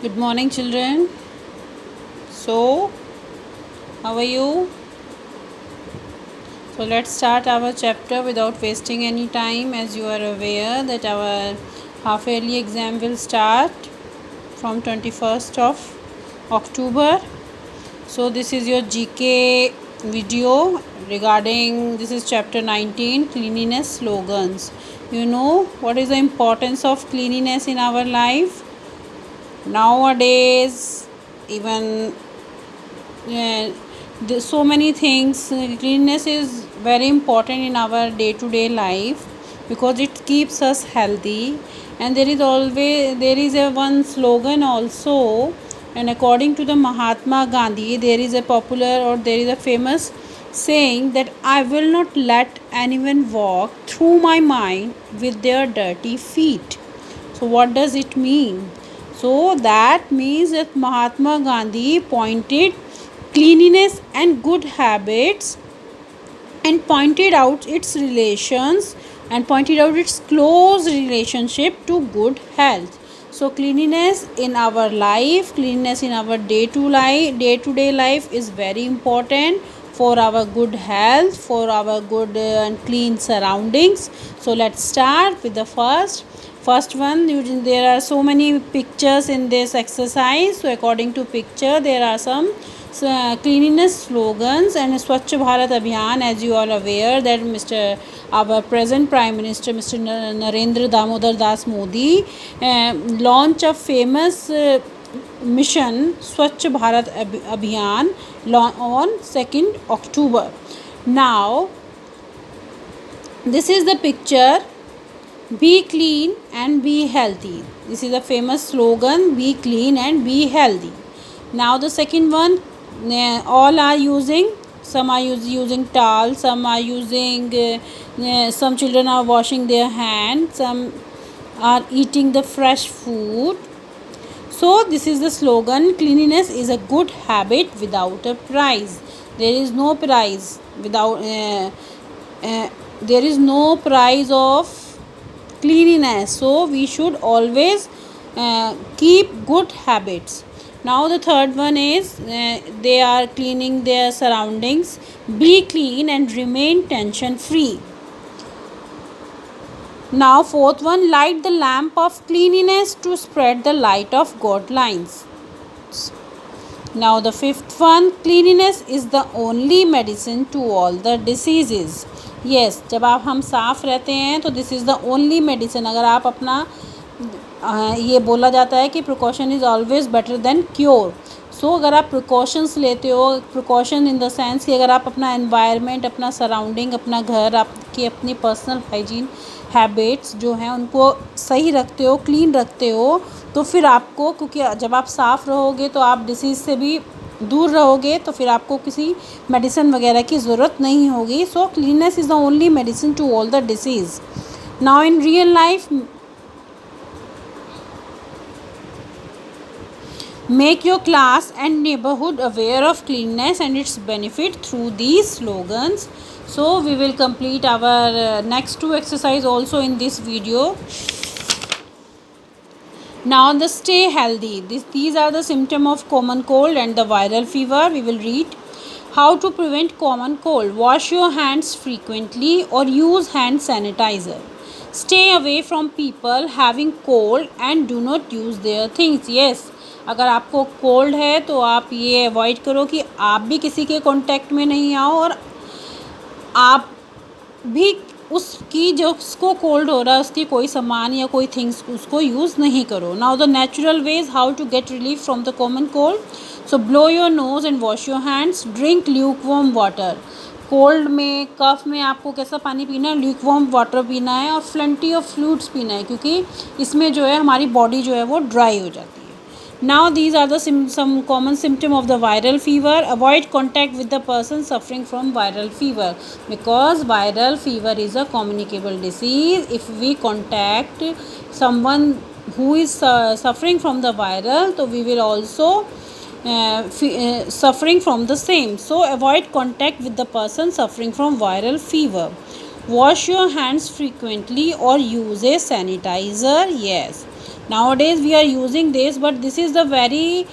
Good morning, children. So, how are you? So, let's start our chapter without wasting any time. As you are aware that our half yearly exam will start from 21st of October. So, this is your GK video regarding this is chapter 19, cleanliness slogans. You know what is the importance of cleanliness in our life? Nowadays, even so many things. Cleanliness is very important in our day to day life because it keeps us healthy, and there is a one slogan also, and according to the Mahatma Gandhi, there is a popular or there is a famous saying that I will not let anyone walk through my mind with their dirty feet. So what does it mean? So that means that Mahatma Gandhi pointed cleanliness and good habits and pointed out its relations and pointed out its close relationship to good health. So cleanliness in our life, cleanliness in our day to day life is very important for our good health, for our good and clean surroundings. So let's start with the first one. There are so many pictures in this exercise. So according to picture, there are some cleanliness slogans and Swachh Bharat Abhiyan. As you are aware that our present Prime Minister Mr. Narendra Damodar Das Modi launched a famous mission Swachh Bharat Abhiyan on 2nd October. Now this is the picture, be clean and be healthy. This is a famous slogan, be clean and be healthy. Now the second one, all are using, some are using towel, some are using some children are washing their hands, some are eating the fresh food. So this is the slogan, cleanliness is a good habit without a price. There is no price without there is no price of cleanliness. So we should always keep good habits. Now the third one is they are cleaning their surroundings. Be clean and remain tension free. Now fourth one, light the lamp of cleanliness to spread the light of guidelines. Now the fifth one, cleanliness is the only medicine to all the diseases. Yes, जब आप हम साफ़ रहते हैं तो this is the only medicine. अगर आप अपना ये बोला जाता है कि precaution is always better than cure. So अगर आप प्रिकॉशंस लेते हो, प्रिकॉशन इन द सेंस कि अगर आप अपना एनवायरनमेंट, अपना सराउंडिंग, अपना घर, आपकी अपनी पर्सनल हाइजीन हैबिट्स जो हैं उनको सही रखते हो, क्लीन रखते हो, तो फिर आपको, क्योंकि जब आप साफ़ रहोगे तो आप डिसीज़ से भी दूर रहोगे, तो फिर आपको किसी मेडिसिन वगैरह की ज़रूरत नहीं होगी. So cleanliness is the only medicine to all the disease. Now in real life, make your class and neighborhood aware of cleanliness and its benefit through these slogans. So we will complete our next two exercise also in this video. Now the stay healthy. These are the symptoms of common cold and the viral fever. We will read. How to prevent common cold. Wash your hands frequently or use hand sanitizer. Stay away from people having cold and do not use their things. Yes, अगर आपको cold है तो आप ये avoid करो कि आप भी किसी के कांटेक्ट में नहीं आओ और आप भी उसकी जो उसको कोल्ड हो रहा है उसकी कोई सामान या कोई थिंग्स उसको यूज़ नहीं करो. Now the natural ways how to get relief from the common cold. So blow your nose and wash your hands. Drink lukewarm water. Cold में, कफ में आपको कैसा पानी पीना है? ल्यूक वार्म वाटर पीना है और प्लेंटी ऑफ फ्लूइड्स पीना है, क्योंकि इसमें जो है हमारी बॉडी जो है वो ड्राई हो जाती है. Now these are the some common symptom of the viral fever. Avoid contact with the person suffering from viral fever, because viral fever is a communicable disease. If we contact someone who is suffering from the viral, so we will also suffering from the same. So avoid contact with the person suffering from viral fever. Wash your hands frequently or use a sanitizer. Yes. Nowadays we are using this, but this is the very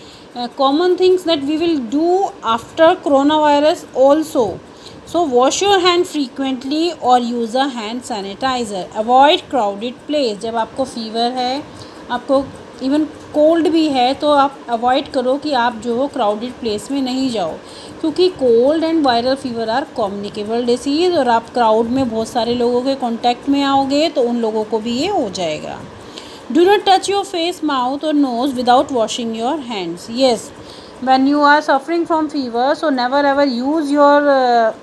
common things that we will do after coronavirus also. So wash your hand frequently or use a hand sanitizer. Avoid crowded place. जब आपको fever है, आपको even cold भी है, तो आप avoid करो कि आप जो हो क्राउडेड प्लेस में नहीं जाओ, क्योंकि cold and viral fever are communicable disease, और आप क्राउड में बहुत सारे लोगों के कांटेक्ट में आओगे तो उन लोगों को भी ये हो जाएगा. Do not touch your face, mouth or nose without washing your hands. Yes, when you are suffering from fever, so never ever use your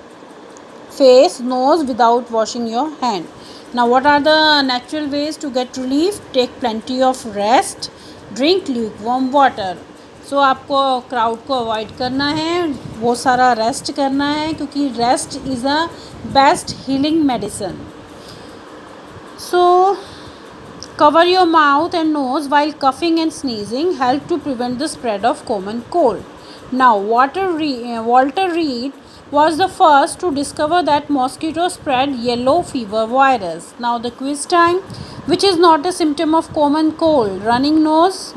face, nose without washing your hand. Now what are the natural ways to get relief? Take plenty of rest, drink lukewarm water. So आपको crowd को avoid करना है, बहुत सारा rest करना है, क्योंकि rest is a best healing medicine. So cover your mouth and nose while coughing and sneezing help to prevent the spread of common cold. Now, Walter Reed was the first to discover that mosquitoes spread yellow fever virus. Now, the quiz time, which is not a symptom of common cold: runny nose,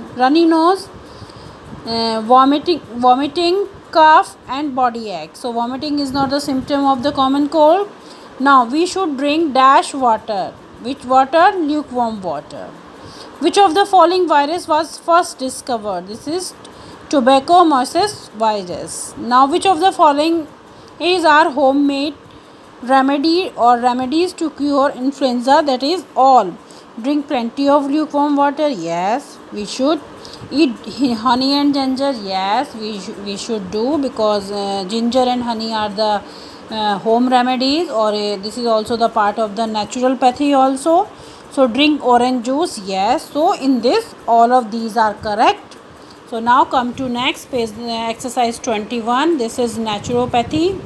vomiting, cough, and body ache. So, vomiting is not a symptom of the common cold. Now, we should drink dash water. Which water? Lukewarm water. Which of the following virus was first discovered? This is tuberculosis virus. Now, which of the following is our homemade remedy or remedies to cure influenza? That is all. Drink plenty of lukewarm water. Yes, we should. Eat honey and ginger. Yes, we should do, because ginger and honey are the home remedies, or this is also the part of the naturopathy also. So drink orange juice. Yes, so in this all of these are correct. So now come to next page, exercise 21. This is naturopathy.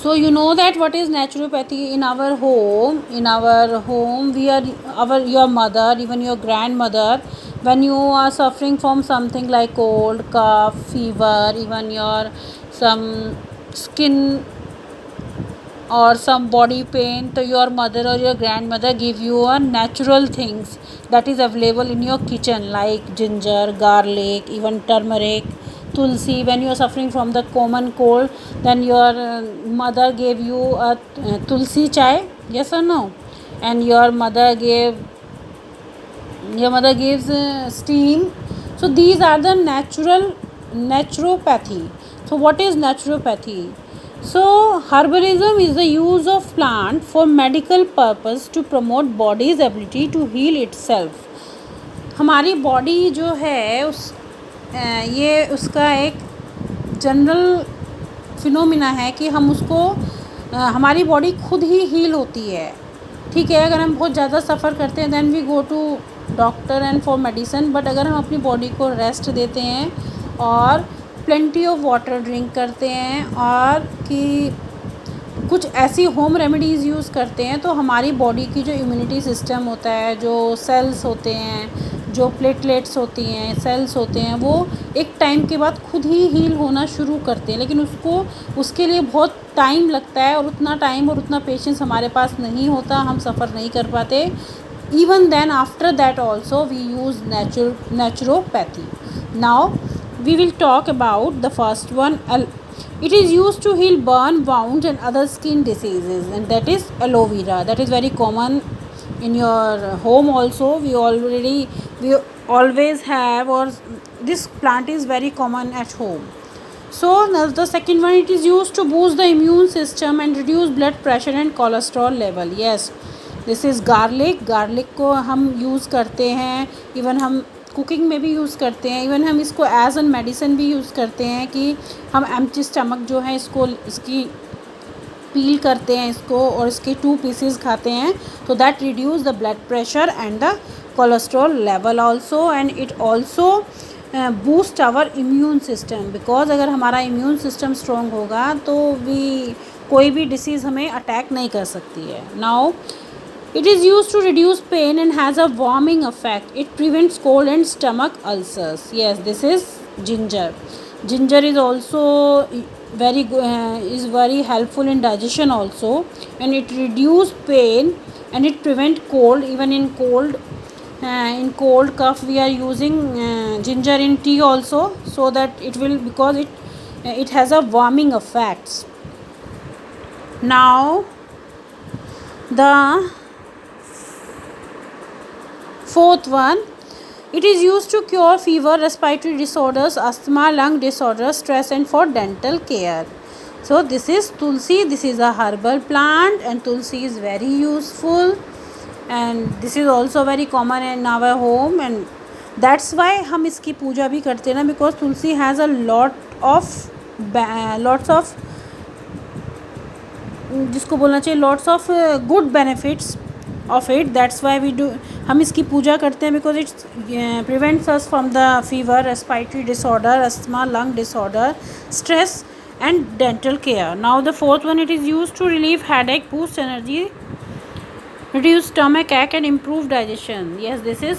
So you know that what is naturopathy. In our home we are your mother, even your grandmother, when you are suffering from something like cold, cough, fever, even your some skin or some body pain, so your mother or your grandmother give you a natural things that is available in your kitchen, like ginger, garlic, even turmeric, tulsi. When you are suffering from the common cold, then your mother gave you a tulsi chai, yes or no? And your mother gives steam. So these are the naturopathy. So what is naturopathy? So herbalism is the use of plant for medical purpose to promote body's ability to heal itself. हमारी body जो है ये उसका एक general phenomena है कि हम उसको हमारी बॉडी खुद ही हील होती है. ठीक है, अगर हम बहुत ज़्यादा सफ़र करते हैं then we go to doctor and for medicine, but अगर हम अपनी बॉडी को रेस्ट देते हैं और प्लेंटी ऑफ वाटर ड्रिंक करते हैं और कि कुछ ऐसी होम रेमेडीज़ यूज़ करते हैं, तो हमारी बॉडी की जो इम्यूनिटी सिस्टम होता है, जो सेल्स होते हैं, जो प्लेटलेट्स होती हैं, सेल्स होते हैं, वो एक टाइम के बाद खुद ही हील होना शुरू करते हैं. लेकिन उसके लिए बहुत टाइम लगता है, और उतना टाइम और उतना पेशेंस हमारे पास नहीं होता, हम सफ़र नहीं कर पाते. Even then after that also we use naturopathy. नाउ we will talk about the first one. It is used to heal burn, wounds and other skin diseases, and that is aloe vera. That is very common in your home also. We always have, or this plant is very common at home. So now the second one, it is used to boost the immune system and reduce blood pressure and cholesterol level. Yes, this is garlic को हम use करते हैं, even हम cooking में भी use करते हैं, even हम इसको एज एन मेडिसिन भी यूज़ करते हैं कि हम एम्प्टी स्टमक जो है इसकी पील करते हैं इसको और इसके 2 पीसेस खाते हैं, तो that reduce the blood pressure and the cholesterol level also, and it also boost our immune system, because अगर हमारा इम्यून सिस्टम स्ट्रॉन्ग होगा तो कोई भी डिसीज़ हमें अटैक नहीं कर सकती है. Now it is used to reduce pain and has a warming effect. It prevents cold and stomach ulcers. Yes, this is ginger. Ginger is also very helpful in digestion also, and it reduce pain and it prevent cold. Even in cold, In cold cough we are using ginger in tea also, so that it will, because it has a warming effects. Now the fourth one, it is used to cure fever, respiratory disorders, asthma, lung disorders, stress, and for dental care. So this is tulsi. This is a herbal plant, and tulsi is very useful, and this is also very common in our home, and that's why हम इसकी पूजा भी करते हैं ना, because tulsi has a lots of जिसको बोलना चाहिए lots of good benefits of it. That's why we do, हम इसकी पूजा करते हैं, because it prevents us from the fever, respiratory disorder, asthma, lung disorder, stress, and dental care. Now the fourth one, it is used to relieve headache, boost energy, reduce stomach ache, and improve digestion. Yes, this is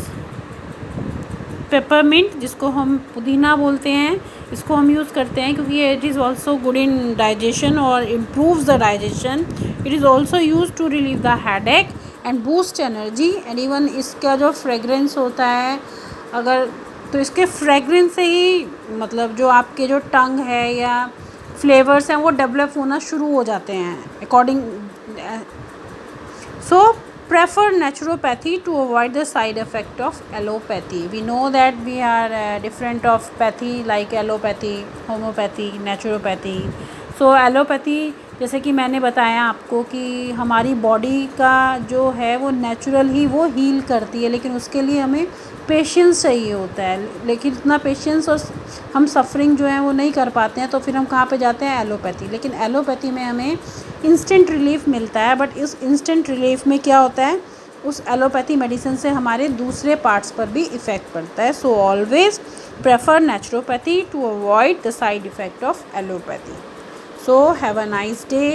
peppermint, जिसको हम पुदीना बोलते हैं, इसको हम use करते हैं क्योंकि it is also good in digestion और improves the digestion. It is also use to relieve the headache and boost energy. And even इसका जो फ्रेगरेंस होता है, अगर तो इसके फ्रेगरेंस से ही मतलब जो आपके जो टंग है या फ्लेवर्स हैं वो डेवलप होना शुरू हो जाते हैं according. So prefer naturopathy to avoid the side effect of allopathy. We know that we are different of pathy like allopathy, homeopathy, naturopathy. So allopathy, जैसे कि मैंने बताया आपको कि हमारी बॉडी का जो है वो नेचुरल ही वो हील करती है, लेकिन उसके लिए हमें पेशेंस चाहिए होता है. लेकिन इतना पेशेंस और हम सफरिंग जो है वो नहीं कर पाते हैं, तो फिर हम कहाँ पे जाते हैं? एलोपैथी. लेकिन एलोपैथी में हमें इंस्टेंट रिलीफ मिलता है, बट इस इंस्टेंट रिलीफ में क्या होता है, उस एलोपैथी मेडिसिन से हमारे दूसरे पार्ट्स पर भी इफ़ेक्ट पड़ता है. So always prefer naturopathy to avoid the side effect of allopathy. So have a nice day.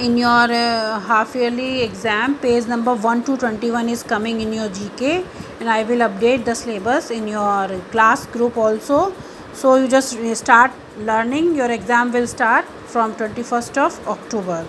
In your half yearly exam, page number 1 to 21 is coming in your GK, and I will update the syllabus in your class group also. So you just start learning. Your exam will start from 21st of October.